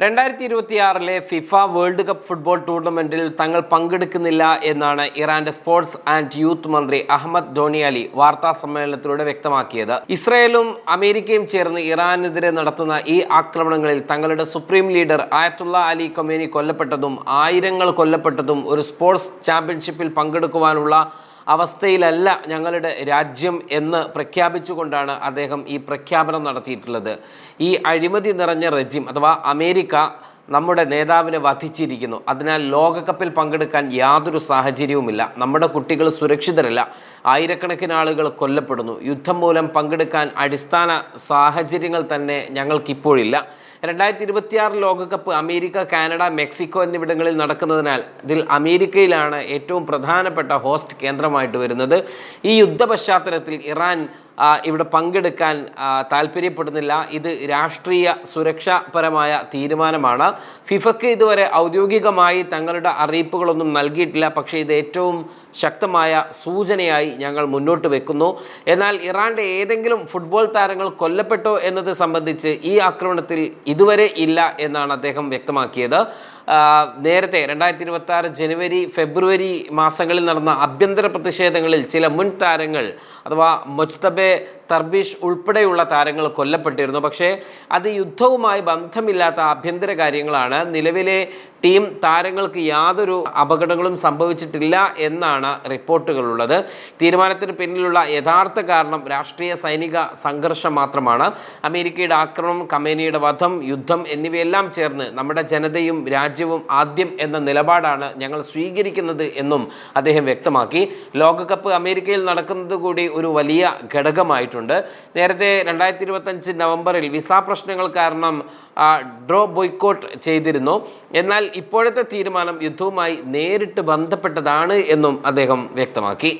2026 FIFA world cup football ടൂർണമെന്റിൽ തങ്ങൾ പങ്കെടുക്കുന്നില്ല എന്നാണ് ഇറാന്റെ സ്പോർട്സ് ആൻഡ് യൂത്ത് മന്ത്രി അഹമ്മദ് ഡോണിയാലി വാർത്താ സമ്മേളനത്തിലൂടെ വ്യക്തമാക്കിയത്. ഇസ്രയേലും അമേരിക്കയും ചേർന്ന് ഇറാനെതിരെ നടത്തുന്ന ഈ ആക്രമണങ്ങളിൽ തങ്ങളുടെ supreme leader Ayatollah Ali Khamenei കൊല്ലപ്പെട്ടതും ആയിരങ്ങൾ കൊല്ലപ്പെട്ടതും ഒരു സ്പോർട്സ് ചാമ്പ്യൻഷിപ്പിൽ പങ്കെടുക്കുവാനുള്ള അവസ്ഥയിലല്ല ഞങ്ങളുടെ രാജ്യം എന്ന് പ്രഖ്യാപിച്ചുകൊണ്ടാണ് അദ്ദേഹം ഈ പ്രഖ്യാപനം നടത്തിയിട്ടുള്ളത്. ഈ അഴിമതി നിറഞ്ഞ റെജിം അഥവാ അമേരിക്ക നമ്മുടെ നേതാവിനെ വധിച്ചിരിക്കുന്നു. അതിനാൽ ലോകകപ്പിൽ പങ്കെടുക്കാൻ യാതൊരു സാഹചര്യവുമില്ല. നമ്മുടെ കുട്ടികൾ സുരക്ഷിതരല്ല. ആയിരക്കണക്കിന് ആളുകൾ കൊല്ലപ്പെടുന്നു. യുദ്ധം മൂലം പങ്കെടുക്കാൻ അടിസ്ഥാന സാഹചര്യങ്ങൾ തന്നെ ഞങ്ങൾക്കിപ്പോഴില്ല. 2026 ലോകകപ്പ് അമേരിക്ക, കാനഡ, മെക്സിക്കോ എന്നിവിടങ്ങളിൽ നടക്കുന്നതിനാൽ ഇതിൽ അമേരിക്കയിലാണ് ഏറ്റവും പ്രധാനപ്പെട്ട ഹോസ്റ്റ് കേന്ദ്രമായിട്ട് വരുന്നത്. ഈ യുദ്ധ പശ്ചാത്തലത്തിൽ ഇറാൻ ഇവിടെ പങ്കെടുക്കാൻ താല്പര്യപ്പെടുന്നില്ല. ഇത് രാഷ്ട്രീയ സുരക്ഷാപരമായ തീരുമാനമാണ്. ഫിഫയ്ക്ക് ഇതുവരെ ഔദ്യോഗികമായി തങ്ങളുടെ അറിയിപ്പുകളൊന്നും നൽകിയിട്ടില്ല. പക്ഷേ ഇത് ഏറ്റവും ശക്തമായ സൂചനയായി ഞങ്ങൾ മുന്നോട്ട് വെക്കുന്നു. എന്നാൽ ഇറാന്റെ ഏതെങ്കിലും ഫുട്ബോൾ താരങ്ങൾ കൊല്ലപ്പെട്ടോ എന്നത് സംബന്ധിച്ച് ഈ ആക്രമണത്തിൽ ഇതുവരെ ഇല്ല എന്നാണ് അദ്ദേഹം വ്യക്തമാക്കിയത്. നേരത്തെ 2026 ജനുവരി, ഫെബ്രുവരി മാസങ്ങളിൽ നടന്ന ആഭ്യന്തര പ്രതിഷേധങ്ങളിൽ ചില മുൻ താരങ്ങൾ അഥവാ മുജ്തബെ തർബീഷ് ഉൾപ്പെടെയുള്ള താരങ്ങൾ കൊല്ലപ്പെട്ടിരുന്നു. പക്ഷേ അത് യുദ്ധവുമായി ബന്ധമില്ലാത്ത ആഭ്യന്തര കാര്യങ്ങളാണ്. നിലവിലെ ടീം താരങ്ങൾക്ക് യാതൊരു അപകടങ്ങളും സംഭവിച്ചിട്ടില്ല എന്നാണ് റിപ്പോർട്ടുകളുള്ളത്. തീരുമാനത്തിന് പിന്നിലുള്ള യഥാർത്ഥ കാരണം രാഷ്ട്രീയ സൈനിക സംഘർഷം മാത്രമാണ്. അമേരിക്കയുടെ ആക്രമണം, ഖമേനിയുടെ വധം, യുദ്ധം എന്നിവയെല്ലാം ചേർന്ന് നമ്മുടെ ജനതയും രാജ്യവും ആദ്യം എന്ന നിലപാടാണ് ഞങ്ങൾ സ്വീകരിക്കുന്നത് എന്നും അദ്ദേഹം വ്യക്തമാക്കി. ലോകകപ്പ് അമേരിക്കയിൽ നടക്കുന്നത് കൂടി ഒരു വലിയ ഘടകമായിട്ടുണ്ട്. നേരത്തെ 2025 നവംബറിൽ വിസ പ്രശ്നങ്ങൾ കാരണം ഡ്രോ ബോയ്ക്കോട്ട് ചെയ്തിരുന്നു. എന്നാൽ ഇപ്പോഴത്തെ തീരുമാനം യുദ്ധവുമായി നേരിട്ട് ബന്ധപ്പെട്ടതാണ് എന്നും അദ്ദേഹം വ്യക്തമാക്കി.